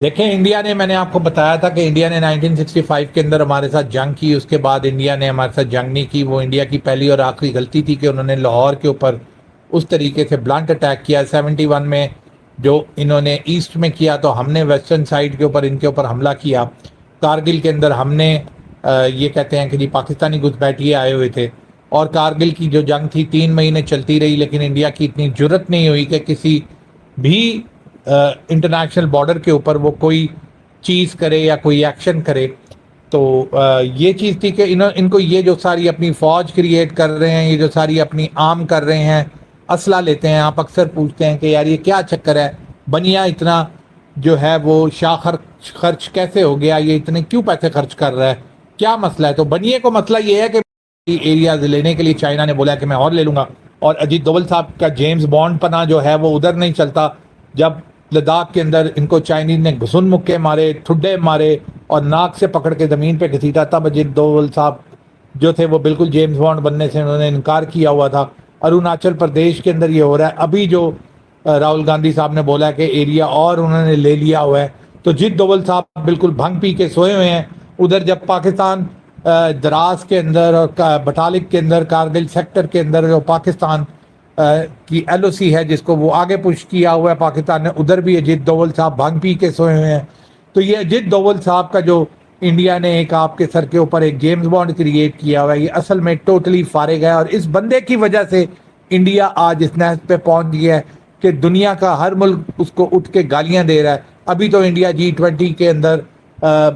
देखें, इंडिया ने, मैंने आपको बताया था कि इंडिया ने 1965 के अंदर हमारे साथ जंग की। उसके बाद इंडिया ने हमारे साथ जंग नहीं की। वो इंडिया की पहली और आखिरी गलती थी कि उन्होंने लाहौर के ऊपर उस तरीके से ब्लंट अटैक किया। 71 में जो इन्होंने ईस्ट में किया, तो हमने वेस्टर्न साइड के ऊपर इनके ऊपर हमला किया। कारगिल के अंदर हमने ये कहते हैं कि जी पाकिस्तानी घुसपैठिए आए हुए थे, और कारगिल की जो जंग थी 3 महीने चलती रही, लेकिन इंडिया की इतनी जुर्रत नहीं हुई कि किसी भी इंटरनेशनल बॉर्डर के ऊपर वो कोई चीज़ करे या कोई एक्शन करे। तो ये चीज़ थी कि इनको ये जो सारी अपनी फ़ौज क्रिएट कर रहे हैं, ये जो सारी अपनी आर्म कर रहे हैं, असला लेते हैं। आप अक्सर पूछते हैं कि यार ये क्या चक्कर है, बनिया इतना जो है वो शाह खर्च खर्च कैसे हो गया, ये इतने क्यों पैसे खर्च कर रहा है, क्या मसला है? तो बनिए को मसला ये है कि एरियाज लेने के लिए चाइना ने बोला कि मैं और ले लूँगा। और अजीत दोवल साहब का जेम्स बॉन्ड पना जो है वो उधर नहीं चलता। जब लद्दाख के अंदर इनको चाइनीज ने घुसन मुक्के मारे, ठुड्डे मारे और नाक से पकड़ के ज़मीन पे घसीटा, तब अजीत दोवल साहब जो थे वो बिल्कुल जेम्स बॉन्ड बनने से उन्होंने इनकार किया हुआ था। अरुणाचल प्रदेश के अंदर ये हो रहा है। अभी जो राहुल गांधी साहब ने बोला कि एरिया और उन्होंने ले लिया हुआ है, तो अजीत दोवल साहब बिल्कुल भंग पी के सोए हुए हैं। उधर जब पाकिस्तान द्रास के अंदर और बटालिक के अंदर, कारगिल सेक्टर के अंदर जो पाकिस्तान की एलओसी है जिसको वो आगे पुश किया हुआ है पाकिस्तान ने, उधर भी अजीत दोवल साहब भांग पी के सोए हुए हैं। तो ये अजीत दोवल साहब का जो इंडिया ने एक आपके सर के ऊपर एक जेम्स बॉन्ड क्रिएट किया हुआ है, ये असल में टोटली फारिग है। और इस बंदे की वजह से इंडिया आज इस नहज पे पहुंच गया है कि दुनिया का हर मुल्क उसको उठ के गालियां दे रहा है। अभी तो इंडिया G20 के अंदर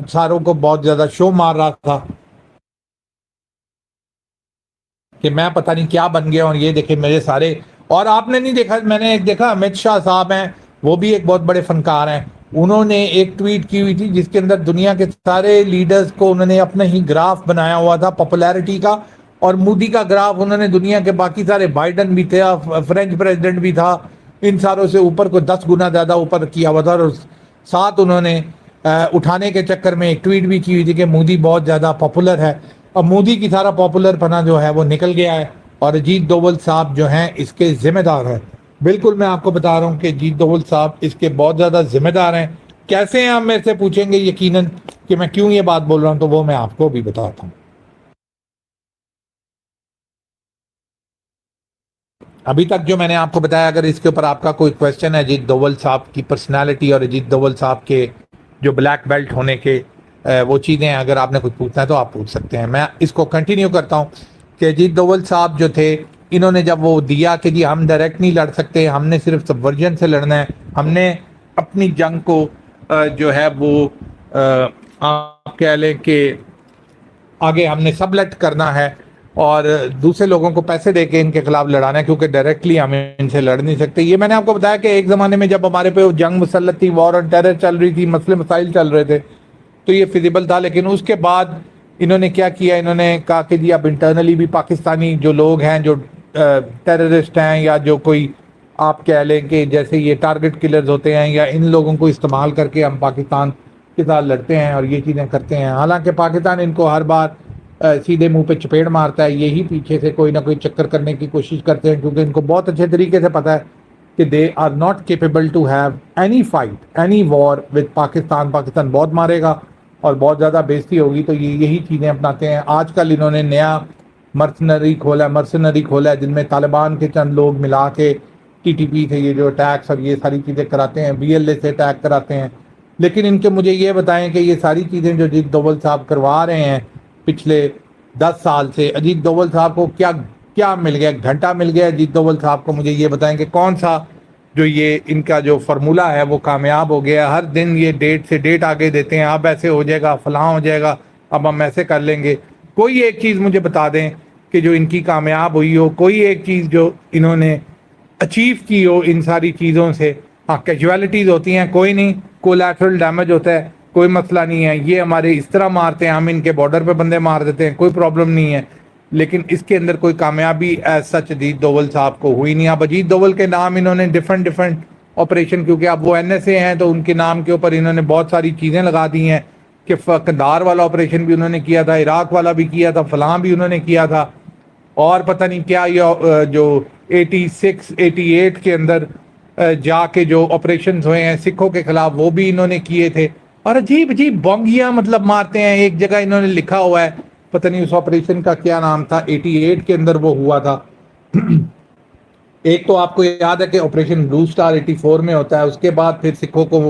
सारों को बहुत ज़्यादा शो मार रहा था कि मैं पता नहीं क्या बन गया, और ये देखे मेरे सारे। और आपने नहीं देखा, मैंने एक देखा, अमित शाह साहब हैं, वो भी एक बहुत बड़े फनकार हैं। उन्होंने एक ट्वीट की हुई थी जिसके अंदर दुनिया के सारे लीडर्स को उन्होंने अपना ही ग्राफ बनाया हुआ था पॉपुलैरिटी का, और मोदी का ग्राफ उन्होंने दुनिया के बाकी सारे, बाइडन भी थे, फ्रेंच प्रेसिडेंट भी था, इन सारों से ऊपर को 10 गुना ज़्यादा ऊपर किया हुआ था। और साथ उन्होंने उठाने के चक्कर में एक ट्वीट भी की हुई थी कि मोदी बहुत ज़्यादा पॉपुलर है। अब मोदी की सारा पॉपुलर पना जो है वो निकल गया है, और अजीत दोवल साहब जो हैं इसके जिम्मेदार हैं। बिल्कुल मैं आपको बता रहा हूँ कि अजीत दोवल साहब इसके बहुत ज़्यादा जिम्मेदार हैं। कैसे हैं आप मेरे से पूछेंगे यकीनन कि मैं क्यों ये बात बोल रहा हूँ, तो वो मैं आपको भी बताता हूँ। अभी तक जो मैंने आपको बताया, अगर इसके ऊपर आपका कोई क्वेश्चन है अजीत दोवल साहब की पर्सनैलिटी और अजीत दोवल साहब के जो ब्लैक बेल्ट होने के वो चीज़ें, अगर आपने कुछ पूछना है तो आप पूछ सकते हैं। मैं इसको कंटिन्यू करता हूँ कि अजीत दोवल साहब जो थे, इन्होंने जब वो दिया कि जी हम डायरेक्ट नहीं लड़ सकते, हमने सिर्फ सबवर्जन से लड़ना है, हमने अपनी जंग को जो है वो आप कह लें कि आगे हमने सबलेट करना है और दूसरे लोगों को पैसे देके इनके खिलाफ लड़ाना है, क्योंकि डायरेक्टली हम इनसे लड़ नहीं सकते। ये मैंने आपको बताया कि एक ज़माने में जब हमारे पे जंग मुसल्लत थी, वॉर ऑन टेरर चल रही थी, मसले मसाइल चल रहे थे, तो ये फिजिबल था। लेकिन उसके बाद इन्होंने क्या किया, इन्होंने कहा कि जी अब इंटरनली भी पाकिस्तानी जो लोग हैं, जो टेररिस्ट हैं, या जो कोई आप कह लें कि जैसे ये टारगेट किलर्स होते हैं, या इन लोगों को इस्तेमाल करके हम पाकिस्तान के साथ लड़ते हैं और ये चीज़ें करते हैं। हालांकि पाकिस्तान इनको हर बार सीधे मुंह पे चपेट मारता है, यही पीछे से कोई ना कोई चक्कर करने की कोशिश करते हैं, क्योंकि इनको बहुत अच्छे तरीके से पता है कि they are not capable to have any fight, any war with Pakistan. Pakistan बहुत मारेगा और बहुत ज़्यादा बेइज्जती होगी, तो ये यही चीज़ें अपनाते हैं। आजकल इन्होंने नया मर्सनरी खोला है जिनमें तालिबान के चंद लोग मिला के TTP से ये जो अटैक्स और ये सारी चीज़ें कराते हैं, BLA से अटैक कराते हैं। लेकिन इनके मुझे ये बताएं कि ये सारी चीज़ें जो अजीत दोवल साहब करवा रहे हैं पिछले 10 साल से, अजीत दोवल साहब को क्या क्या मिल गया, घंटा मिल गया अजीत दोवल साहब को? मुझे ये बताएं कि कौन सा जो ये इनका जो फार्मूला है वो कामयाब हो गया। हर दिन ये डेट से डेट आगे देते हैं, अब ऐसे हो जाएगा, फलां हो जाएगा, अब हम ऐसे कर लेंगे। कोई एक चीज़ मुझे बता दें कि जो इनकी कामयाब हुई हो, कोई एक चीज़ जो इन्होंने अचीव की हो इन सारी चीज़ों से। हाँ, कैजुअलिटीज़ होती हैं, कोई नहीं, कोलैटरल डैमेज होता है, कोई मसला नहीं है। ये हमारे इस तरह मारते हैं, हम इनके बॉर्डर पे बंदे मार देते हैं, कोई प्रॉब्लम नहीं है। लेकिन इसके अंदर कोई कामयाबी एज सच अजीत दोवल साहब को हुई नहीं। अब अजीत दोवल के नाम इन्होंने डिफरेंट ऑपरेशन, क्योंकि अब वो NSA हैं तो उनके नाम के ऊपर इन्होंने बहुत सारी चीज़ें लगा दी हैं कि कंधार वाला ऑपरेशन भी उन्होंने किया था, इराक वाला भी किया था, फलां भी उन्होंने किया था, और पता नहीं क्या ये जो 86 88 के अंदर जाके जो ऑपरेशन हुए हैं सिखों के खिलाफ वो भी इन्होंने किए थे। और अजीब अजीब बोंगियां मतलब मारते हैं। एक जगह इन्होंने लिखा हुआ है, पता नहीं उस ऑपरेशन का क्या नाम था, 88 के अंदर वो हुआ था। एक तो आपको याद है कि ऑपरेशन ब्लू स्टार 84 में होता है, उसके बाद फिर सिखों को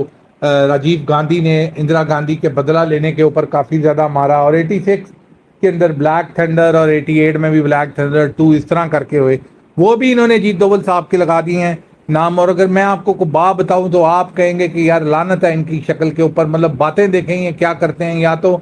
राजीव गांधी ने इंदिरा गांधी के बदला लेने के ऊपर काफ़ी ज़्यादा मारा, और 86 के अंदर ब्लैक थंडर और 88 में भी ब्लैक थंडर 2 इस तरह करके हुए, वो भी इन्होंने अजीत दोवल साहब के लगा दिए हैं नाम। और अगर मैं आपको को बात बताऊं तो आप कहेंगे कि यार लानत है इनकी शक्ल के ऊपर, मतलब बातें देखें ये क्या करते हैं। या तो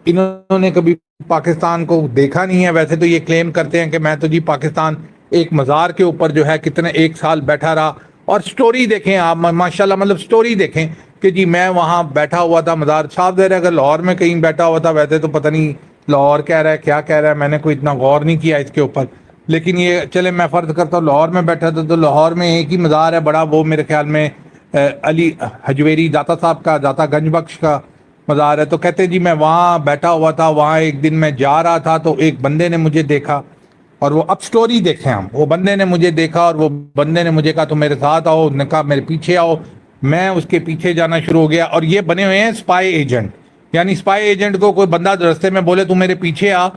इन्होंने कभी पाकिस्तान को देखा नहीं है, वैसे तो ये क्लेम करते हैं कि मैं तो जी पाकिस्तान एक मज़ार के ऊपर जो है कितने 1 साल बैठा रहा। और स्टोरी देखें आप माशाल्लाह, मतलब स्टोरी देखें कि जी मैं वहाँ बैठा हुआ था मज़ार। साफ ज़ाहिर है अगर लाहौर में कहीं बैठा हुआ था, वैसे तो पता नहीं लाहौर कह रहा है क्या कह रहा है, मैंने कोई इतना गौर नहीं किया इसके ऊपर। लेकिन ये चले मैं फ़र्ज करता हूँ लाहौर में बैठा था, तो लाहौर में एक ही मज़ार है बड़ा, वो मेरे ख्याल में अली हजवेरी दाता साहब का, दाता गंज बख्श का मज़ार है। तो कहते हैं जी मैं वहाँ बैठा हुआ था, वहाँ एक दिन मैं जा रहा था तो एक बंदे ने मुझे देखा, और वो अब स्टोरी देखें हम, वो बंदे ने मुझे देखा और वो बंदे ने मुझे कहा तो मेरे साथ आओ, उसने कहा मेरे पीछे आओ। मैं उसके पीछे जाना शुरू हो गया, और ये बने हुए हैं स्पाई एजेंट। यानी स्पाई एजेंट को कोई बंदा रास्ते में बोले तू मेरे पीछे आ,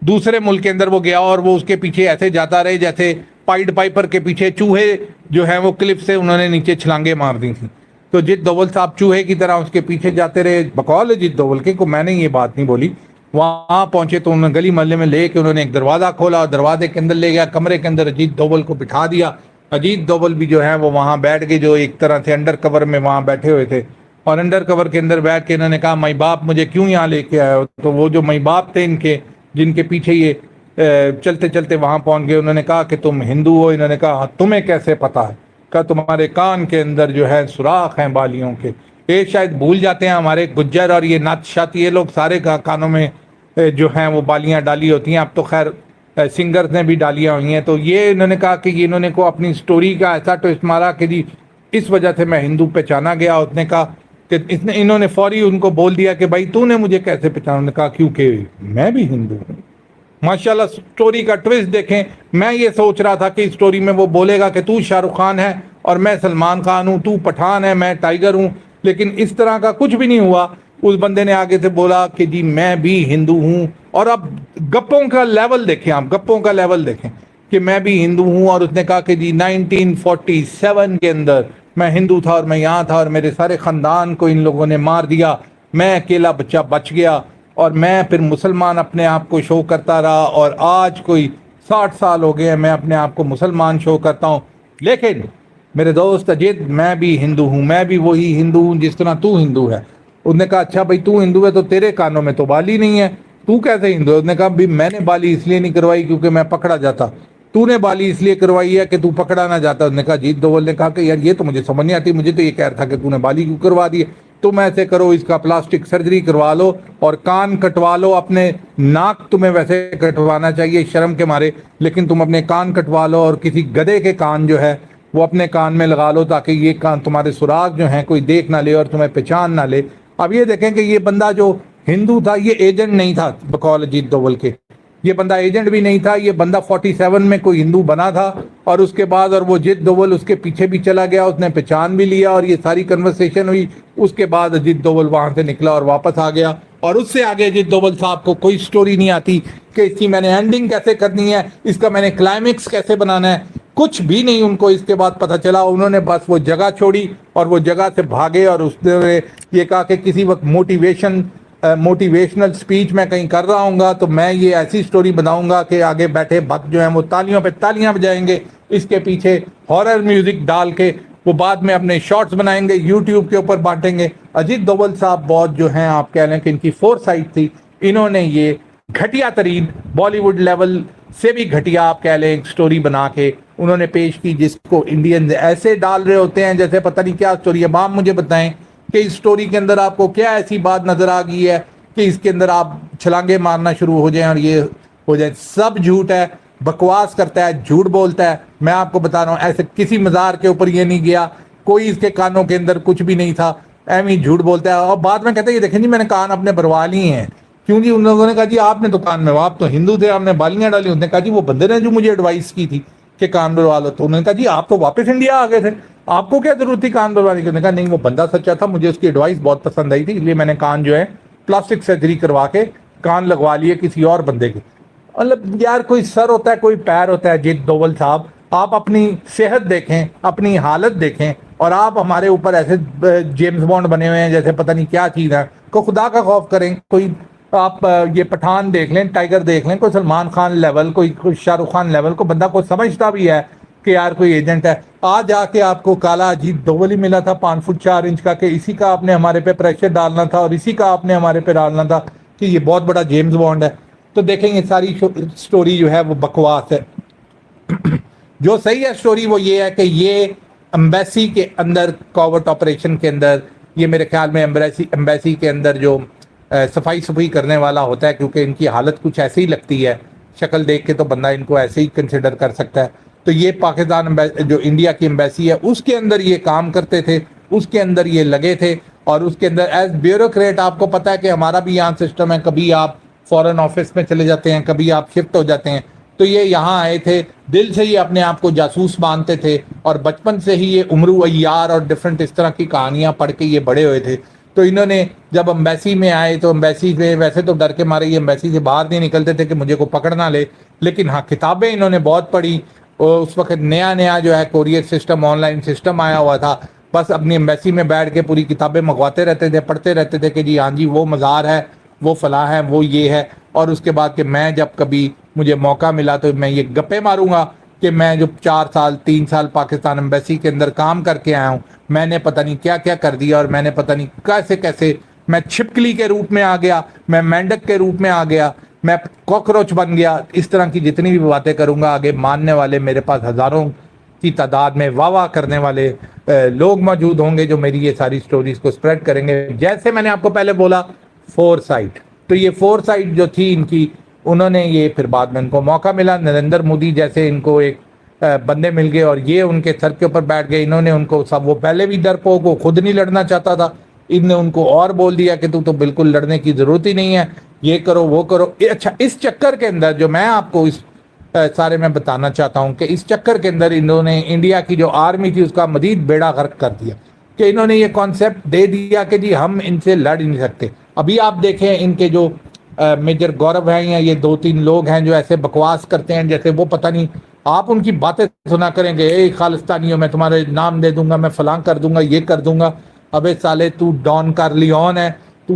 दूसरे मुल्क के अंदर वो गया और वो उसके पीछे ऐसे जाता रहे जैसे पाइड पाइपर के पीछे चूहे जो है वो क्लिफ से उन्होंने नीचे छलांगे मार दी थी। तो अजीत दोवल साहब चूहे की तरह उसके पीछे जाते रहे, बकौल अजीत दोवल के को मैंने ये बात नहीं बोली। वहां पहुंचे तो उन्होंने गली मोहल्ले में लेके उन्होंने एक दरवाजा खोला और दरवाजे के अंदर ले गया, कमरे के अंदर अजीत दोवल को बिठा दिया। अजीत दोवल भी जो है वो वहां बैठ गए, जो एक तरह से अंडर कवर में वहां बैठे हुए थे, और अंडर कवर के अंदर बैठ के इन्होंने कहा माई बाप मुझे क्यों यहाँ लेके आए हो। तो वो जो माई बाप थे इनके, जिनके पीछे ये चलते चलते वहां पहुंच गए, उन्होंने कहा कि तुम हिंदू हो। इन्होंने कहा तुम्हें कैसे पता है। कहा तुम्हारे कान के अंदर जो है सुराख हैं बालियों के। ये शायद भूल जाते हैं हमारे गुज्जर और ये नात शाती ये लोग सारे कानों में जो हैं वो बालियां डाली होती हैं। अब तो खैर सिंगर्स ने भी डालियां हुई हैं। तो ये इन्होंने कहा कि ये इन्होंने को अपनी स्टोरी का ऐसा ट्विस्ट मारा कि जी इस वजह से मैं हिंदू पहचाना गया। उसने कहा कि इन्होंने फौरी उनको बोल दिया कि भाई तूने मुझे कैसे पहचाना। उन्होंने कहा क्योंकि मैं भी हिंदू हूँ। माशाल्लाह स्टोरी का ट्विस्ट देखें। मैं ये सोच रहा था कि इस स्टोरी में वो बोलेगा कि तू शाहरुख खान है और मैं सलमान खान हूँ, तू पठान है मैं टाइगर हूँ, लेकिन इस तरह का कुछ भी नहीं हुआ। उस बंदे ने आगे से बोला कि जी मैं भी हिंदू हूँ। और अब गप्पों का लेवल देखें, आप गप्पों का लेवल देखें कि मैं भी हिंदू हूँ। और उसने कहा कि जी 1947 के अंदर मैं हिंदू था और मैं यहाँ था और मेरे सारे ख़ानदान को इन लोगों ने मार दिया, मैं अकेला बच्चा बच गया और मैं फिर मुसलमान अपने आप को शो करता रहा, और आज कोई 60 साल हो गए हैं मैं अपने आप को मुसलमान शो करता हूँ। लेकिन मेरे दोस्त अजीत मैं भी हिंदू हूँ, मैं भी वही हिंदू हूँ जिस तरह तू हिंदू है। उसने कहा अच्छा भाई तू हिंदू है तो तेरे कानों में तो बाली नहीं है, तू कैसे हिंदू है। उसने कहा भाई मैंने बाली इसलिए नहीं करवाई क्योंकि मैं पकड़ा जाता, तूने बाली इसलिए करवाई है कि तू पकड़ा ना जाता। उसने कहा अजीत दोवल ने कहा कि यार ये तो मुझे समझ नहीं आती, मुझे तो ये कह रहा था कि तूने बाली क्यों करवा दी। तुम ऐसे करो इसका प्लास्टिक सर्जरी करवा लो और कान कटवा लो अपने, नाक तुम्हें वैसे कटवाना चाहिए शर्म के मारे, लेकिन तुम अपने कान कटवा लो और किसी गधे के कान जो है वो अपने कान में लगा लो ताकि ये कान तुम्हारे सुराग जो हैं कोई देख ना ले और तुम्हें पहचान ना ले। अब ये देखें कि ये बंदा जो हिंदू था ये एजेंट नहीं था बकौल अजीत दोवल के, ये बंदा एजेंट भी नहीं था। ये बंदा 47 में कोई हिंदू बना था और उसके बाद और वो अजीत दोवल उसके पीछे भी चला गया, उसने पहचान भी लिया और ये सारी कन्वर्सेशन हुई। उसके बाद अजीत दोवल वहां से निकला और वापस आ गया, और उससे आगे अजीत दोवल साहब को कोई स्टोरी नहीं आती कि इसकी मैंने एंडिंग कैसे करनी है, इसका मैंने क्लाइमेक्स कैसे बनाना है, कुछ भी नहीं उनको इसके बाद पता चला। उन्होंने बस वो जगह छोड़ी और वो जगह से भागे और उसने ये कहा कि किसी वक्त मोटिवेशनल स्पीच मैं कहीं कर रहा हूँ तो मैं ये ऐसी स्टोरी बनाऊंगा कि आगे बैठे भक्त जो हैं वो तालियों पे तालियां बजाएंगे, इसके पीछे हॉरर म्यूजिक डाल के वो बाद में अपने शॉर्ट्स बनाएंगे, यूट्यूब के ऊपर बांटेंगे। अजीत दोवल साहब बहुत जो हैं आप कह लें कि इनकी फोरसाइट थी, इन्होंने ये घटिया तरीन बॉलीवुड लेवल से भी घटिया आप कह लें एक स्टोरी बना के उन्होंने पेश की, जिसको इंडियंस ऐसे डाल रहे होते हैं जैसे पता नहीं क्या स्टोरी है। आप मुझे बताएं कि इस स्टोरी के अंदर आपको क्या ऐसी बात नजर आ गई है कि इसके अंदर आप छलांगे मारना शुरू हो जाएं और ये हो जाए। सब झूठ है, बकवास करता है, झूठ बोलता है। मैं आपको बता रहा हूँ ऐसे किसी मज़ार के ऊपर ये नहीं गया, कोई इसके कानों के अंदर कुछ भी नहीं था, एम ही झूठ बोलता है। और बाद में कहते हैं ये देखें जी मैंने कान अपने भरवा लिए हैं, क्योंकि उन लोगों ने कहा जी आपने तो कान में, आप तो हिंदू थे आपने बालियां डाली। उन्होंने कहा जी वो बंदे ने जो मुझे एडवाइस की थी कि कान भरवा लो, तो उन्होंने कहा जी आप तो वापस इंडिया आ गए थे। आपको क्या जरूरत थी कान बनवाने की? कहा नहीं, वो बंदा सच्चा था, मुझे उसकी एडवाइस बहुत पसंद आई थी, इसलिए मैंने कान जो है प्लास्टिक सर्जरी करवा के कान लगवा लिए किसी और बंदे के। मतलब यार, कोई सर होता है, कोई पैर होता है। अजीत दोवल साहब, आप अपनी सेहत देखें, अपनी हालत देखें, और आप हमारे ऊपर ऐसे जेम्स बॉन्ड बने हुए हैं जैसे पता नहीं क्या चीज है। को खुदा का खौफ करें। कोई आप ये पठान देख लें, टाइगर देख लें, कोई सलमान खान लेवल, कोई शाहरुख खान लेवल को बंदा को समझता भी है कि यार कोई एजेंट है। आज आके आपको काला अजीत दोवल ही मिला था 5 फुट 4 इंच का, कि इसी का आपने हमारे पे प्रेशर डालना था और इसी का आपने हमारे पे डालना था कि ये बहुत बड़ा जेम्स बॉन्ड है। तो देखेंगे सारी स्टोरी जो है वो बकवास है। जो सही है स्टोरी वो ये है कि ये एम्बेसी के अंदर, कॉवर्ट ऑपरेशन के अंदर, ये मेरे ख्याल में एम्बेसी के अंदर जो सफाई सफाई करने वाला होता है, क्योंकि इनकी हालत कुछ ऐसे ही लगती है, शक्ल देख के तो बंदा इनको ऐसे ही कंसिडर कर सकता है। तो ये पाकिस्तान जो इंडिया की एम्बेसी है उसके अंदर ये काम करते थे, उसके अंदर ये लगे थे, और उसके अंदर एज ब्यूरोक्रेट आपको पता है कि हमारा भी यहाँ सिस्टम है, कभी आप फॉरेन ऑफिस में चले जाते हैं, कभी आप शिफ्ट हो जाते हैं। तो ये यहाँ आए थे, दिल से ही अपने आप को जासूस मानते थे, और बचपन से ही ये उमरू अय्यार और डिफरेंट इस तरह की कहानियां पढ़ के ये बड़े हुए थे। तो इन्होंने जब एम्बेसी में आए तो एम्बेसी में वैसे तो डर के मारे ये एम्बेसी से बाहर नहीं निकलते थे कि मुझे को पकड़ ना ले, लेकिन हाँ किताबें इन्होंने बहुत पढ़ी। उस वक्त नया नया जो है कोरियर सिस्टम, ऑनलाइन सिस्टम आया हुआ था। बस अपनी एम्बेसी में बैठ के पूरी किताबें मंगवाते रहते थे, पढ़ते रहते थे कि जी हाँ जी वो मज़ार है, वो फलां है, वो ये है। और उसके बाद कि मैं जब कभी मुझे मौका मिला तो मैं ये गप्पे मारूंगा कि मैं जो 4 साल 3 साल पाकिस्तान एम्बेसी के अंदर काम करके आया हूँ, मैंने पता नहीं क्या क्या कर दिया, और मैंने पता नहीं कैसे कैसे मैं छिपकली के रूप में आ गया, मैं मेंढक के रूप में आ गया, मैं कॉकरोच बन गया। इस तरह की जितनी भी बातें करूंगा, आगे मानने वाले मेरे पास हजारों की तादाद में वाह वाह करने वाले लोग मौजूद होंगे जो मेरी ये सारी स्टोरीज को स्प्रेड करेंगे। जैसे मैंने आपको पहले बोला, फोरसाइट, तो ये फोरसाइट जो थी इनकी, उन्होंने ये फिर बाद में इनको मौका मिला, नरेंद्र मोदी जैसे इनको एक बंदे मिल गए और ये उनके सर के ऊपर बैठ गए। इन्होंने उनको सब, वो पहले भी डरपोक, वो खुद नहीं लड़ना चाहता था, इनने उनको और बोल दिया कि तू तो बिल्कुल लड़ने की जरूरत ही नहीं है, ये करो वो करो। अच्छा, इस चक्कर के अंदर जो मैं आपको इस सारे में बताना चाहता हूं कि इस चक्कर के अंदर इन्होंने इंडिया की जो आर्मी थी उसका मजीद बेड़ा गर्क कर दिया, कि इन्होंने ये कॉन्सेप्ट दे दिया कि जी हम इनसे लड़ नहीं सकते। अभी आप देखें इनके जो मेजर गौरव हैं, या ये 2-3 लोग हैं जो ऐसे बकवास करते हैं जैसे वो पता नहीं, आप उनकी बातें सुना करेंगे, ए खालिस्तानियों मैं तुम्हारे नाम दे दूंगा, मैं फलां कर दूंगा, ये कर दूंगा। अबे साले, तू डॉन कार्लियन है, तू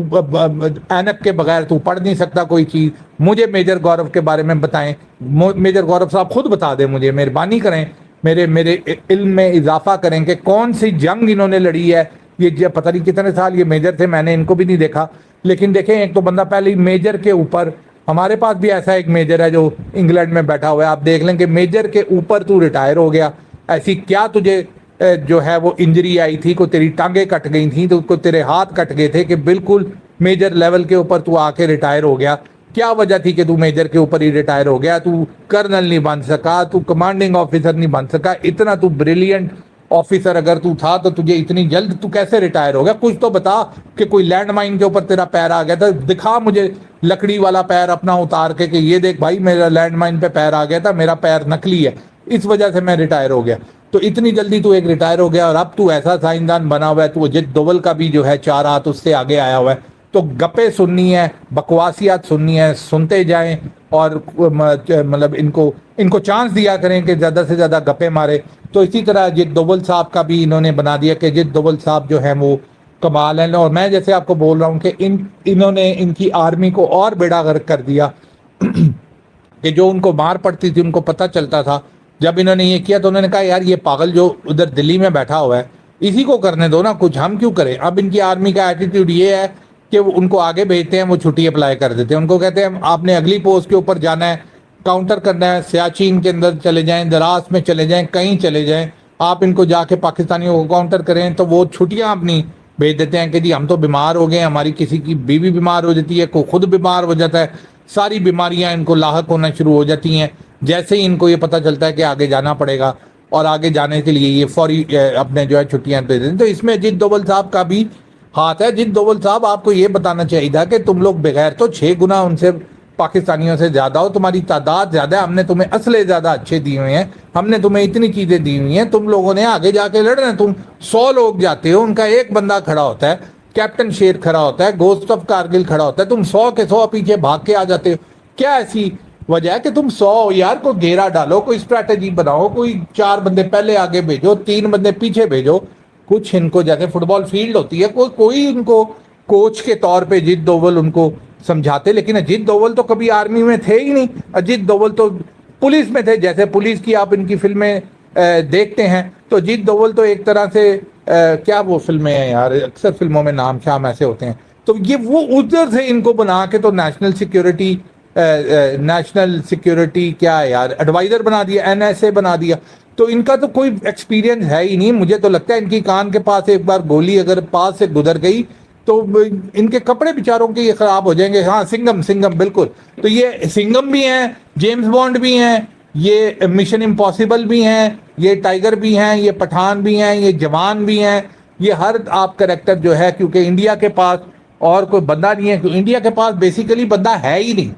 ऐनक के बगैर तू पढ़ नहीं सकता कोई चीज। मुझे मेजर गौरव के बारे में बताएं, मेजर गौरव साहब खुद बता दें मुझे, मेहरबानी करें, मेरे इल्म में इजाफा करें कि कौन सी जंग इन्होंने लड़ी है। ये पता नहीं कितने साल ये मेजर थे, मैंने इनको भी नहीं देखा। लेकिन देखें, एक तो बंदा पहले मेजर के ऊपर, हमारे पास भी ऐसा एक मेजर है जो इंग्लैंड में बैठा हुआ है, आप देख लें कि मेजर के ऊपर तू रिटायर हो गया। ऐसी क्या तुझे जो है वो इंजरी आई थी, को तेरी टांगे कट गई थी, तो को तेरे हाथ कट गए थे कि बिल्कुल मेजर लेवल के ऊपर तू आके रिटायर हो गया? क्या वजह थी कि तू मेजर के ऊपर ही रिटायर हो गया? तू कर्नल नहीं बन सका, तू कमांडिंग ऑफिसर नहीं बन सका। इतना तू ब्रिलियंट ऑफिसर अगर तू था तो तुझे इतनी जल्द तू कैसे रिटायर हो गया? कुछ तो बता कि कोई लैंडमाइन के ऊपर तेरा पैर आ गया था, दिखा मुझे लकड़ी वाला पैर अपना उतार के कि ये देख भाई मेरा लैंडमाइन पे पैर आ गया था, मेरा पैर नकली है, इस वजह से मैं रिटायर हो गया। तो इतनी जल्दी तू एक रिटायर हो गया और अब तू ऐसा साइंसदान बना हुआ है, तो अजीत दोवल का भी जो है 4 हाथ उससे आगे आया हुआ है। तो गप्पे सुननी है, बकवासियात सुननी है, सुनते जाएं, और मतलब इनको चांस दिया करें कि ज़्यादा से ज़्यादा गप्पे मारे। तो इसी तरह अजीत दोवल साहब का भी इन्होंने बना दिया कि अजीत दोवल साहब जो है वो कमाल है। और मैं जैसे आपको बोल रहा हूँ कि इन्होंने इनकी आर्मी को और बेड़ा गर्क कर दिया कि जो उनको मार पड़ती थी उनको पता चलता था। जब इन्होंने ये किया तो उन्होंने कहा यार ये पागल जो उधर दिल्ली में बैठा हुआ है इसी को करने दो ना, कुछ हम क्यों करें। अब इनकी आर्मी का एटीट्यूड ये है कि वो उनको आगे भेजते हैं, वो छुट्टी अप्लाई कर देते हैं, उनको कहते हैं आपने अगली पोस्ट के ऊपर जाना है, काउंटर करना है, सियाचिन के अंदर चले जाएं, दराज में चले जाएं, कहीं चले जाएं, आप इनको जाके पाकिस्तानियों को काउंटर करें। तो वो छुट्टियां अपनी भेज देते हैं कि जी हम तो बीमार हो गए, हमारी किसी की बीवी बीमार हो जाती है, कोई खुद बीमार हो जाता है, सारी बीमारियां इनको लाहक होना शुरू हो जाती हैं। जैसे ही इनको ये पता चलता है कि आगे जाना पड़ेगा और आगे जाने के लिए ये फौरी अपने जो है छुट्टियां दे देते हैं। तो इसमें अजीत दोवल साहब का भी हाथ है। अजीत दोवल साहब, आपको ये बताना चाहिए था कि तुम लोग बगैर तो 6 गुना उनसे पाकिस्तानियों से ज्यादा हो, तुम्हारी तादाद ज्यादा है, हमने तुम्हें असले ज्यादा अच्छे दिए हुए हैं, हमने तुम्हें इतनी चीजें दी हुई हैं, तुम लोगों ने आगे जाके लड़ रहे हैं, तुम 100 लोग जाते हो, उनका एक बंदा खड़ा होता है, कैप्टन शेर खड़ा होता है, गोस्ट ऑफ कारगिल खड़ा होता है, तुम 100 के 100 पीछे भाग के आ जाते हो। क्या ऐसी वजह है कि तुम 100 यार को घेरा डालो, कोई स्ट्रैटेजी बनाओ, कोई 4 बंदे पहले आगे भेजो, 3 बंदे पीछे भेजो, कुछ इनको जैसे फुटबॉल फील्ड होती है, कोई उनको कोच के तौर पे अजीत डोवल उनको समझाते। लेकिन अजीत डोवल तो कभी आर्मी में थे ही नहीं, अजीत डोवल तो पुलिस में थे। जैसे पुलिस की आप इनकी फिल्में देखते हैं तो अजीत डोवल तो एक तरह से क्या वो फिल्में हैं यार, अक्सर फिल्मों में नाम शाम ऐसे होते हैं, तो ये वो उधर से इनको बना के तो नेशनल सिक्योरिटी क्या है यार, एडवाइजर बना दिया, NSA बना दिया। तो इनका तो कोई एक्सपीरियंस है ही नहीं। मुझे तो लगता है इनकी कान के पास एक बार गोली अगर पास से गुजर गई तो इनके कपड़े बेचारों के ये खराब हो जाएंगे। हाँ, सिंघम बिल्कुल, तो ये सिंघम भी हैं, जेम्स बॉन्ड भी हैं, ये मिशन इम्पॉसिबल भी हैं, ये टाइगर भी हैं, ये पठान भी हैं, ये जवान भी हैं, ये हर आप कैरेक्टर जो है, क्योंकि इंडिया के पास और कोई बंदा नहीं है, क्योंकि इंडिया के पास बेसिकली बंदा है ही नहीं।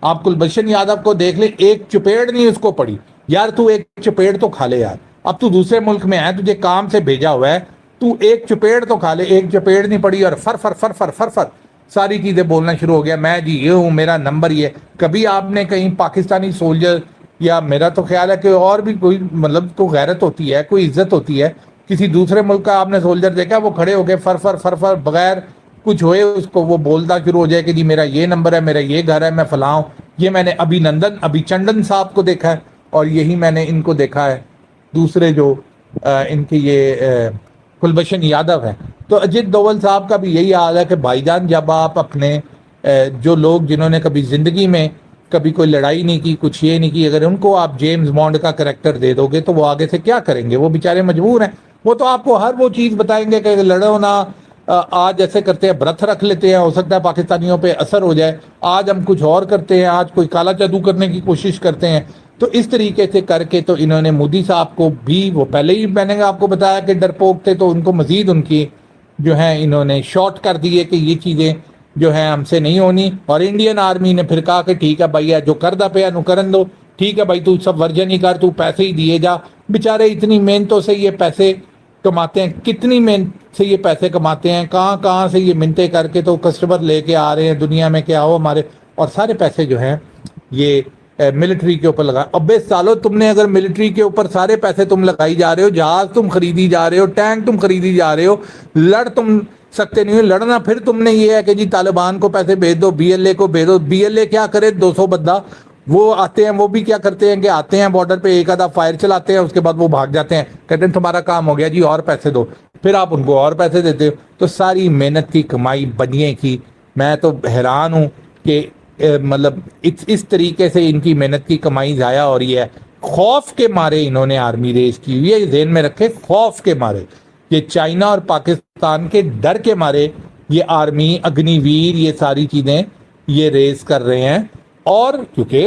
आप कुलभूषण यादव को देख ले, एक चुपेड़ नहीं उसको पड़ी यार, तू एक चुपेड़ तो खा ले यार, अब तू दूसरे मुल्क में है, तुझे काम से भेजा हुआ है, तू एक चुपेड़ तो खा ले, एक चुपेड़ नहीं पड़ी और फर फर फर फर फर फर सारी चीजें बोलना शुरू हो गया, मैं जी ये हूँ, मेरा नंबर ये। कभी आपने कहीं पाकिस्तानी सोल्जर, या मेरा तो ख्याल है कि और भी कोई मतलब को गैरत होती है, कोई इज्जत होती है, किसी दूसरे मुल्क का आपने सोल्जर देखा वो खड़े हो गए फर फर फर फर बगैर कुछ होए उसको वो बोलता शुरू हो जाए कि जी मेरा ये नंबर है, मेरा ये घर है, मैं फलाऊं। ये मैंने अभिचंदन साहब को देखा है, और यही मैंने इनको देखा है दूसरे जो इनके ये कुलभूषण यादव है। तो अजीत डोवल साहब का भी यही हाल है कि भाईजान, जब आप अपने जो लोग जिन्होंने कभी जिंदगी में कभी कोई लड़ाई नहीं की, कुछ ये नहीं की, अगर उनको आप जेम्स बॉन्ड का कैरेक्टर दे दोगे तो वो आगे से क्या करेंगे? वो बेचारे मजबूर हैं, वो तो आपको हर वो चीज़ बताएंगे कि लड़ो ना, आज ऐसे करते हैं, व्रत रख लेते हैं, हो सकता है पाकिस्तानियों पे असर हो जाए, आज हम कुछ और करते हैं, आज कोई काला जादू करने की कोशिश करते हैं। तो इस तरीके से करके तो इन्होंने मोदी साहब को भी, वो पहले ही मैंने आपको बताया कि डरपोक थे, तो उनको मजीद उनकी जो है इन्होंने शॉर्ट कर दिए कि ये चीज़ें जो है हमसे नहीं होनी। और इंडियन आर्मी ने फिर कहा कि ठीक है भैया, जो करदा पे करन दो, ठीक है भाई, तू सब वर्जन ही कर, तू पैसे ही दिए जा। बेचारे इतनी मेहनतों से ये पैसे कमाते हैं, कितनी मेहनत से ये पैसे कमाते हैं, कहाँ से ये मिनते करके तो कस्टमर लेके आ रहे हैं दुनिया में, क्या हो हमारे, और सारे पैसे जो हैं ये मिलिट्री के ऊपर लगा। अबे सालो, तुमने अगर मिलिट्री के ऊपर सारे पैसे तुम लगाई जा रहे हो, जहाज तुम खरीदी जा रहे हो, टैंक तुम खरीदी जा रहे हो, लड़ तुम सकते नहीं हो, लड़ना फिर तुमने ये है कि जी तालिबान को पैसे भेज दो, BLA को भेज दो। BLA क्या करे, 200 बंदा वो आते हैं, वो भी क्या करते हैं कि आते हैं बॉर्डर पे, एक आधा फायर चलाते हैं, उसके बाद वो भाग जाते हैं, कहते हैं तुम्हारा काम हो गया जी, और पैसे दो, फिर आप उनको और पैसे देते हो। तो सारी मेहनत की कमाई बनिए की, मैं तो हैरान हूँ कि मतलब इस तरीके से इनकी मेहनत की कमाई जाया हो रही है। खौफ के मारे इन्होंने आर्मी रेस की हुई है, ज़हन में रखे, खौफ के मारे, ये चाइना और पाकिस्तान के डर के मारे ये आर्मी, अग्निवीर, ये सारी चीज़ें ये रेस कर रहे हैं। और क्योंकि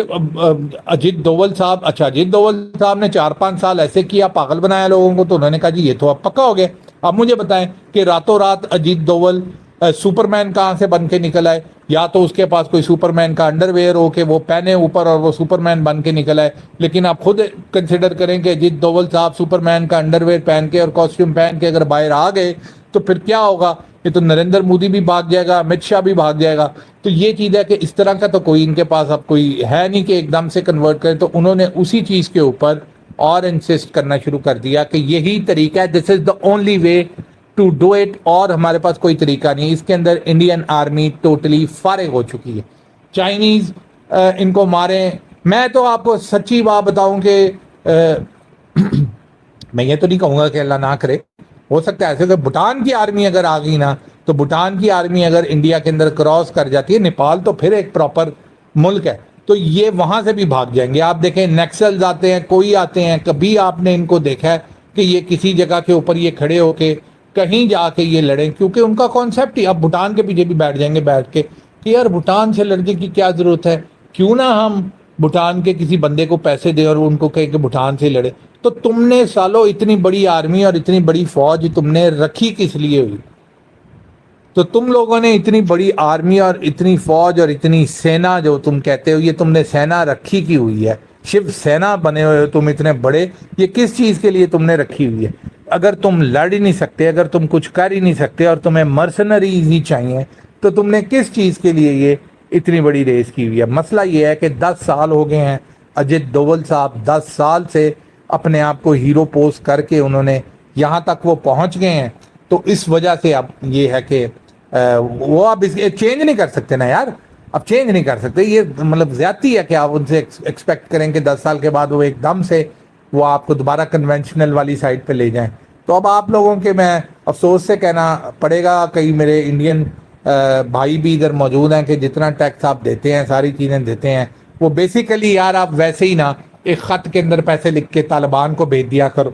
अजीत डोवल साहब, अच्छा अजीत डोवल साहब ने 4-5 साल ऐसे किया, पागल बनाया लोगों को, तो उन्होंने कहा जी ये तो अब पक्का हो गया। अब मुझे बताएं कि रातों रात अजीत डोवल सुपरमैन कहाँ से बन के निकल आए? या तो उसके पास कोई सुपरमैन का अंडरवेयर हो के वो पहने ऊपर और वो सुपरमैन बन के निकल आए। लेकिन आप खुद कंसिडर करें कि अजीत डोवल साहब सुपरमैन का अंडरवेयर पहन के और कॉस्ट्यूम पहन के अगर बाहर आ गए तो फिर क्या होगा? ये तो नरेंद्र मोदी भी भाग जाएगा, अमित शाह भी भाग जाएगा। तो ये चीज़ है कि इस तरह का तो कोई इनके पास अब कोई है नहीं कि एकदम से कन्वर्ट करें। तो उन्होंने उसी चीज़ के ऊपर और इंसिस्ट करना शुरू कर दिया कि यही तरीका है, this is the only way to do it, और हमारे पास कोई तरीका नहीं। इसके अंदर इंडियन आर्मी टोटली फारिग हो चुकी है। चाइनीज इनको मारें, मैं तो आपको सच्ची बात बताऊं कि मैं ये तो नहीं कहूँगा कि अल्लाह ना करे, हो सकता है ऐसे कि भूटान की आर्मी अगर आ गई ना, तो भूटान की आर्मी अगर इंडिया के अंदर क्रॉस कर जाती है, नेपाल तो फिर एक प्रॉपर मुल्क है, तो ये वहाँ से भी भाग जाएंगे। आप देखें नक्सल्स आते हैं, कोई आते हैं, कभी आपने इनको देखा है कि ये किसी जगह के ऊपर ये खड़े होके कहीं जाके ये लड़ें? क्योंकि उनका कॉन्सेप्ट ही, अब भूटान के पीछे भी बैठ जाएंगे बैठ के कि यार भूटान से लड़ने की क्या ज़रूरत है, क्यों ना हम भूटान के किसी बंदे को पैसे दें और उनको कहें कि भूटान से लड़े। तो तुमने सालों इतनी बड़ी आर्मी और इतनी बड़ी फौज तुमने रखी किस लिए हुई? तो तुम लोगों ने इतनी बड़ी आर्मी और इतनी फौज और इतनी सेना जो तुम कहते हो, ये तुमने सेना रखी की हुई है, शिव सेना बने हुए हो तुम इतने बड़े, ये किस चीज के लिए तुमने रखी हुई है? अगर तुम लड़ ही नहीं सकते, अगर तुम कुछ कर ही नहीं सकते और तुम्हें मर्सनरीज ही चाहिए, तो तुमने किस चीज के लिए ये इतनी बड़ी रेस की हुई है? मसला ये है कि 10 साल हो गए हैं अजीत डोवल साहब, 10 साल से अपने आप को हीरो पोस्ट करके उन्होंने यहाँ तक वो पहुंच गए हैं। तो इस वजह से अब ये है कि वो अब चेंज नहीं कर सकते ना यार, अब चेंज नहीं कर सकते। ये मतलब ज्यादती है कि आप उनसे एक्सपेक्ट करें कि 10 साल के बाद वो एकदम से वो आपको दोबारा कन्वेंशनल वाली साइड पे ले जाएं। तो अब आप लोगों के, मैं अफसोस से कहना पड़ेगा, कई मेरे इंडियन भाई भी इधर मौजूद हैं कि जितना टैक्स आप देते हैं, सारी चीज़ें देते हैं, वो बेसिकली यार आप वैसे ही ना एक ख़त के अंदर पैसे लिख के तालिबान को भेज दिया करो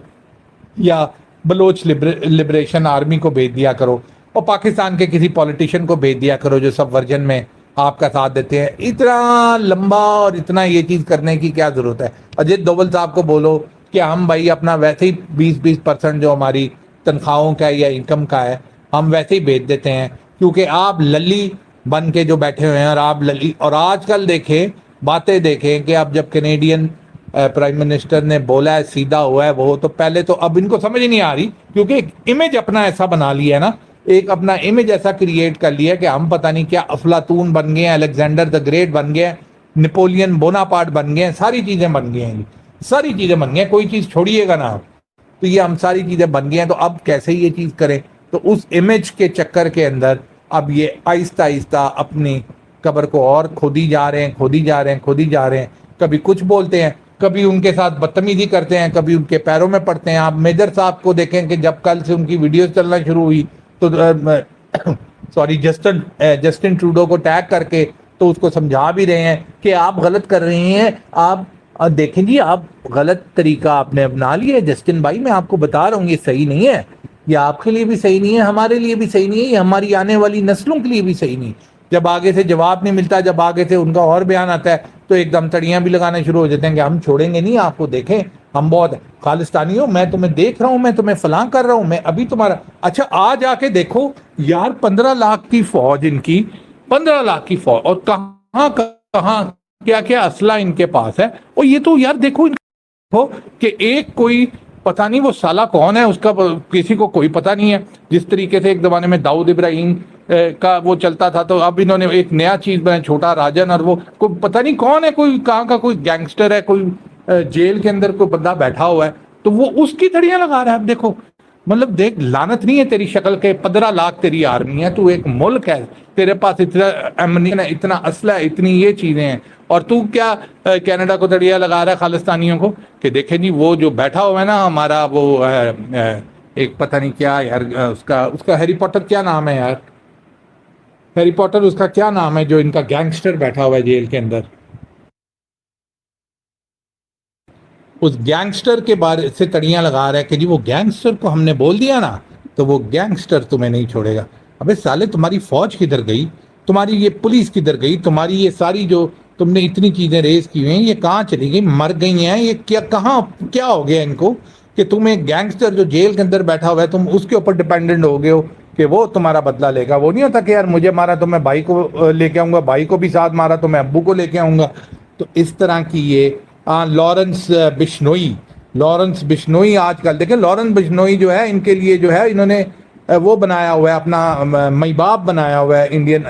या बलोच लिबरेशन आर्मी को भेज दिया करो और पाकिस्तान के किसी पॉलिटिशियन को भेज दिया करो जो सब वर्जन में आपका साथ देते हैं। इतना लंबा और इतना ये चीज़ करने की क्या ज़रूरत है? अजीत डोवल साहब को बोलो कि हम भाई अपना वैसे ही 20% जो हमारी तनख्वाहों का या इनकम का है हम वैसे ही भेज देते हैं, क्योंकि आप लल्ली बन के जो बैठे हुए हैं और आप लल्ली, और आजकल देखें बातें देखें कि अब जब कैनेडियन प्राइम मिनिस्टर ने बोला है, सीधा हुआ है वो, तो पहले तो अब इनको समझ ही नहीं आ रही, क्योंकि एक इमेज अपना ऐसा बना लिया है ना, एक अपना इमेज ऐसा क्रिएट कर लिया कि हम पता नहीं क्या अफलातून बन गए हैं, अलेक्जेंडर द ग्रेट बन गए हैं, नेपोलियन बोनापार्ट बन गए हैं, सारी चीजें बन गई हैं, सारी चीजें बन गई हैं, कोई चीज छोड़िएगा ना आप। तो ये हम सारी चीजें बन गई हैं, तो अब कैसे ये चीज करें? तो उस इमेज के चक्कर के अंदर अब ये आहिस्ता आहिस्ता अपनी कब्र को और खोदी जा रहे हैं, खोदी जा रहे हैं, खोदी जा रहे हैं। कभी कुछ बोलते हैं, कभी उनके साथ बदतमीजी करते हैं, कभी उनके पैरों में पड़ते हैं। आप मेजर साहब को देखें कि जब कल से उनकी वीडियोस चलना शुरू हुई तो सॉरी जस्टिन ट्रूडो को टैग करके तो उसको समझा भी रहे हैं कि आप गलत कर रहे हैं, आप देखें जी, आप गलत तरीका आपने अपना लिया है जस्टिन भाई, मैं आपको बता रहा हूँ ये सही नहीं है, ये आपके लिए भी सही नहीं है, हमारे लिए भी सही नहीं है, ये हमारी आने वाली नस्लों के लिए भी सही नहीं। जब आगे से जवाब नहीं मिलता, जब आगे से उनका और बयान आता है तो एकदम तड़ियां भी लगाने शुरू हो जाते हैं कि हम छोड़ेंगे नहीं आपको, देखें हम बहुत खालिस्तानी हो, मैं तुम्हें देख रहा हूं, मैं तुम्हें फलां कर रहा हूं, मैं अभी तुम्हारा अच्छा आज आके देखो यार, 15 लाख की फौज इनकी, 15 लाख की फौज, और कहाँ कहाँ क्या क्या असला इनके पास है। और ये तो यार देखो कि एक कोई पता नहीं वो साला कौन है, उसका किसी को कोई पता नहीं है। जिस तरीके से एक जमाने में दाऊद इब्राहिम का वो चलता था, तो अब इन्होंने एक नया चीज बनाया, छोटा राजन, और वो कोई पता नहीं कौन है, कोई कहाँ का कोई गैंगस्टर है, कोई जेल के अंदर कोई बंदा बैठा हुआ है, तो वो उसकी धड़ियां लगा रहा है। अब देखो मतलब देख, लानत नहीं है तेरी शक्ल के, 15 लाख तेरी आर्मी है, तू एक मुल्क है, तेरे पास इतना एमनियन है, इतना असला है, इतनी ये चीजें हैं, और तू क्या कनाडा को दड़िया लगा रहा है खालिस्तानियों को कि देखें जी वो जो बैठा हुआ है ना हमारा वो एक पता नहीं क्या यार, उसका हैरी पॉटर क्या नाम है यार, हैरी पॉटर उसका क्या नाम है जो इनका गैंगस्टर बैठा हुआ है जेल के अंदर, उस गैंगस्टर के बारे से तड़ियां लगा रहा है कि जी वो गैंगस्टर को हमने बोल दिया ना तो वो गैंगस्टर तुम्हें नहीं छोड़ेगा। अबे साले, तुम्हारी फौज किधर गई, तुम्हारी ये पुलिस किधर गई, तुम्हारी ये सारी जो तुमने इतनी चीजें रेस की हुई हैं ये कहाँ चली गई, मर गई हैं ये, क्या कहाँ क्या हो गया इनको कि तुम एक गैंगस्टर जो जेल के अंदर बैठा हुआ है तुम उसके ऊपर डिपेंडेंट हो गए हो कि वो तुम्हारा बदला लेगा। वो नहीं होता कि यार मुझे मारा तो मैं भाई को लेके आऊंगा, भाई को भी साथ मारा तो मैं अब्बू को लेके आऊंगा। तो इस तरह की ये लॉरेंस बिश्नोई आजकल देखें, लॉरेंस बिश्नोई जो है इनके लिए जो है इन्होंने वो बनाया हुआ है, अपना मई बाप बनाया हुआ है इंडियन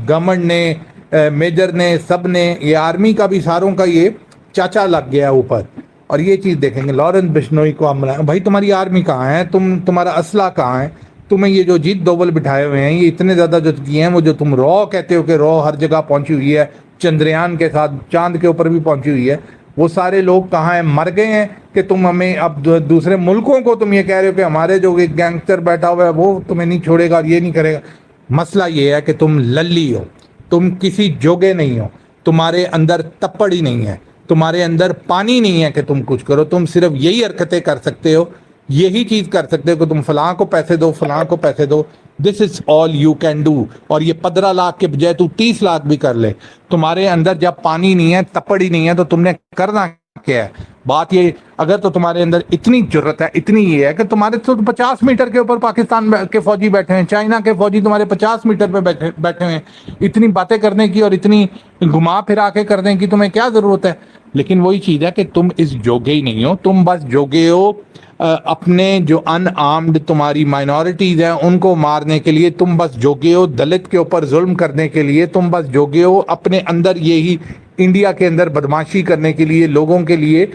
गवर्नमेंट ने, मेजर ने, सब ने, ये आर्मी का भी सारों का ये चाचा लग गया ऊपर। और ये चीज देखेंगे लॉरेंस बिश्नोई को हम बनाए, भाई तुम्हारी आर्मी कहाँ है, तुम्हारा असला कहाँ है, तुम्हें ये जो जीत दोवल बिठाए हुए हैं ये इतने ज्यादा जो किए हैं, वो जो तुम रॉ कहते हो कि रॉ हर जगह पहुंची हुई है, चंद्रयान के साथ चांद के ऊपर भी पहुंची हुई है, वो सारे लोग कहाँ हैं, मर गए हैं कि तुम हमें अब दूसरे मुल्कों को तुम ये कह रहे हो कि हमारे जो एक गैंगस्टर बैठा हुआ है वो तुम्हें नहीं छोड़ेगा और ये नहीं करेगा। मसला ये है कि तुम लल्ली हो, तुम किसी जोगे नहीं हो, तुम्हारे अंदर तप्पड़ ही नहीं है, तुम्हारे अंदर पानी नहीं है कि तुम कुछ करो। तुम सिर्फ यही हरकतें कर सकते हो, यही चीज कर सकते हो कि तुम फलां को पैसे दो, फलां को पैसे दो, this is all you can do. और ये 15 लाख के बजाय तू 30 लाख भी कर ले, तुम्हारे अंदर जब पानी नहीं है, तपड़ ही नहीं है, तो तुमने करना क्या है। बात ये अगर तो तुम्हारे अंदर इतनी जुर्रत है, इतनी ये है कि तुम्हारे तो 50 मीटर के ऊपर पाकिस्तान के फौजी बैठे हैं, चाइना के फौजी तुम्हारे 50 मीटर पे बैठे हुए हैं, इतनी बातें करने की और इतनी घुमा फिरा के करने की तुम्हें क्या जरूरत है? लेकिन वही चीज है कि तुम इस जोगे ही नहीं हो, तुम बस जोगे हो अपने जो अनआर्म्ड तुम्हारी माइनॉरिटीज हैं उनको मारने के लिए, तुम बस जोगे हो दलित के ऊपर जुल्म करने के लिए, तुम बस जोगे हो अपने अंदर यही इंडिया के अंदर बदमाशी करने के लिए, लोगों के लिए,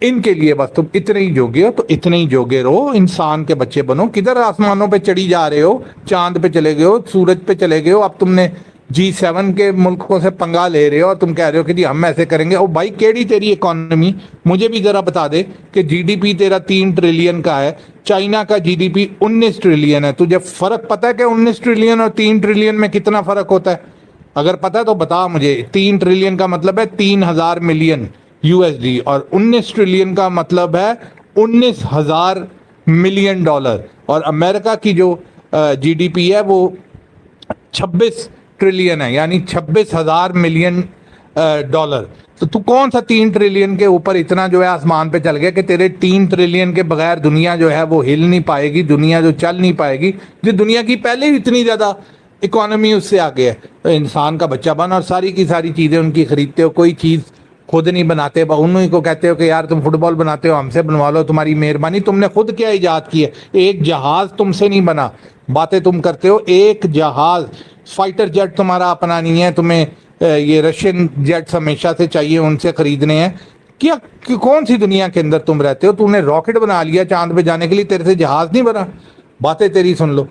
इनके लिए बस तुम इतने ही जोगे हो। तो इतने ही जोगे रहो, इंसान के बच्चे बनो। किधर आसमानों पे चढ़ी जा रहे हो, चांद पे चले गए हो, सूरज पे चले गए हो, अब तुमने G7 के मुल्कों से पंगा ले रहे हो और तुम कह रहे हो कि जी हम ऐसे करेंगे। ओ भाई केड़ी तेरी इकोनॉमी, मुझे भी जरा बता दे कि जीडीपी तेरा 3 ट्रिलियन का है, चाइना का जीडीपी 19 ट्रिलियन है। तुझे फर्क पता है कि 19 ट्रिलियन और 3 ट्रिलियन में कितना फर्क होता है? अगर पता है तो बता मुझे। 3 ट्रिलियन का मतलब है 3000 मिलियन USD और 19 ट्रिलियन का मतलब है 19,000 मिलियन डॉलर। और अमेरिका की जो जीडीपी है वो 26 ट्रिलियन है, यानी 26,000 मिलियन डॉलर। तो तू कौन सा 3 ट्रिलियन के ऊपर इतना जो है आसमान पे चल गया कि तेरे 3 ट्रिलियन के बगैर दुनिया जो है वो हिल नहीं पाएगी, दुनिया जो चल नहीं पाएगी, जो दुनिया की पहले ही इतनी ज़्यादा इकोनॉमी उससे आगे है। तो इंसान का बच्चा बन और सारी की सारी चीज़ें उनकी खरीदते हो, कोई चीज़ खुद नहीं बनाते, उन्हीं को कहते हो कि यार तुम फुटबॉल बनाते हो हमसे बनवा लो, तुम्हारी मेहरबानी। तुमने खुद क्या इजाद की है? एक जहाज तुमसे नहीं बना, बातें तुम करते हो। एक जहाज फाइटर जेट तुम्हारा अपना नहीं है, तुम्हें ये रशियन जेट्स हमेशा से चाहिए, उनसे खरीदने हैं क्या? कौन सी दुनिया के अंदर तुम रहते हो? तुमने रॉकेट बना लिया चांद पे जाने के लिए, तेरे से जहाज नहीं बना। बातें तेरी सुन लो।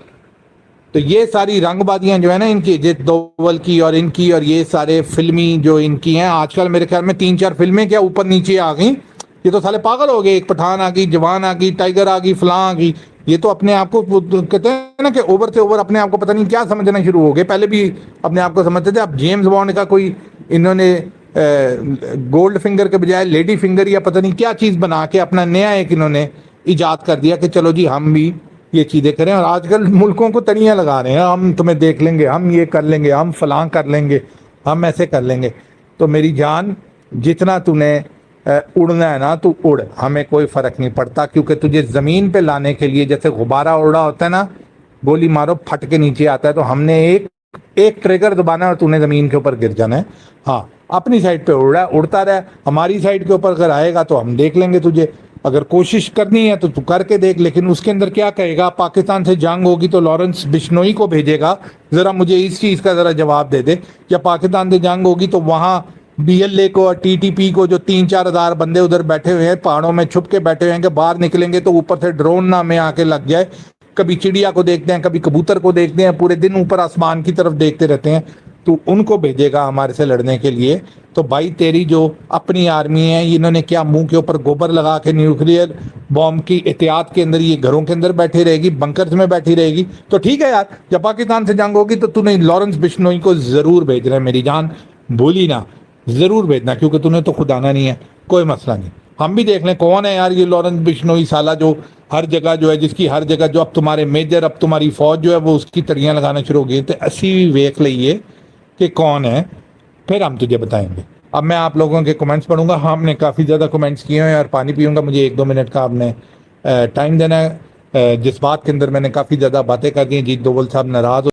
तो ये सारी रंगबाजियां जो है ना इनकी, अजीत दोवल की और इनकी, और ये सारे फिल्मी जो इनकी हैं आजकल, मेरे ख्याल में 3-4 फिल्में क्या ऊपर नीचे आ गई। ये तो साले पागल हो गए, एक पठान आ गई, जवान आ गई, टाइगर आ गई, फलां आ गई। ये तो अपने आप को कहते हैं ना कि ओवर से ओवर अपने आप को पता नहीं क्या समझना शुरू हो गए। पहले भी अपने आप को समझते थे, अब जेम्स बॉन्ड का कोई इन्होंने गोल्ड फिंगर के बजाय लेडी फिंगर या पता नहीं क्या चीज़ बना के अपना नया एक इन्होंने इजाद कर दिया कि चलो जी हम भी ये चीज़ें करें। और आजकल मुल्कों को तनियाँ लगा रहे हैं, हम तुम्हें देख लेंगे, हम ये कर लेंगे, हम फलां कर लेंगे, हम ऐसे कर लेंगे। तो मेरी जान, जितना तूने उड़ना है ना तू उड़, हमें कोई फर्क नहीं पड़ता, क्योंकि तुझे ज़मीन पे लाने के लिए जैसे गुब्बारा उड़ा होता है ना, गोली मारो फट के नीचे आता है, तो हमने एक ट्रिगर दबाना है और तूने ज़मीन के ऊपर गिर जाना है। हाँ, अपनी साइड पे उड़ रहा है, उड़ता रहा, हमारी साइड के ऊपर अगर आएगा तो हम देख लेंगे तुझे। अगर कोशिश करनी है तो तू करके देख, लेकिन उसके अंदर क्या कहेगा? पाकिस्तान से जंग होगी तो लॉरेंस बिश्नोई को भेजेगा, ज़रा मुझे इस चीज़ का ज़रा जवाब दे दे। या पाकिस्तान से जंग होगी तो वहाँ BLA को और TTP को, जो 3-4 हज़ार बंदे उधर बैठे हुए हैं पहाड़ों में छुप के बैठे हुए हैं कि बाहर निकलेंगे तो ऊपर से ड्रोन ना में आके लग जाए। कभी चिड़िया को देखते हैं, कभी कबूतर को देखते हैं, पूरे दिन ऊपर आसमान की तरफ देखते रहते हैं। तो उनको भेजेगा हमारे से लड़ने के लिए। तो भाई तेरी जो अपनी आर्मी है, इन्होंने क्या मुंह के ऊपर गोबर लगा के न्यूक्लियर बॉम्ब की एहतियात के अंदर ये घरों के अंदर बैठी रहेगी, बंकर्स में बैठी रहेगी। तो ठीक है यार, जब पाकिस्तान से जंग होगी तो तूने लॉरेंस बिश्नोई को जरूर भेज रहा है मेरी जान, भूली ना, जरूर भेजना, क्योंकि तूने तो खुद आना नहीं है। कोई मसला नहीं, हम भी देख लें कौन है यार ये लॉरेंस बिश्नोई साला, जो हर जगह जो है, जिसकी हर जगह जो अब तुम्हारे मेजर, अब तुम्हारी फौज जो है वो उसकी तड़ियाँ लगाना शुरू हो गई। तो असी भी वेख लीए कि कौन है, फिर हम तुझे बताएंगे। अब मैं आप लोगों के कमेंट्स पढ़ूंगा। हमने काफ़ी ज़्यादा कमेंट्स किए हैं और पानी पीऊंगा, मुझे 1-2 मिनट का आपने टाइम देना है। जिस बात के अंदर मैंने काफ़ी ज़्यादा बातें कर दी, अजीत दोवल साहब नाराज़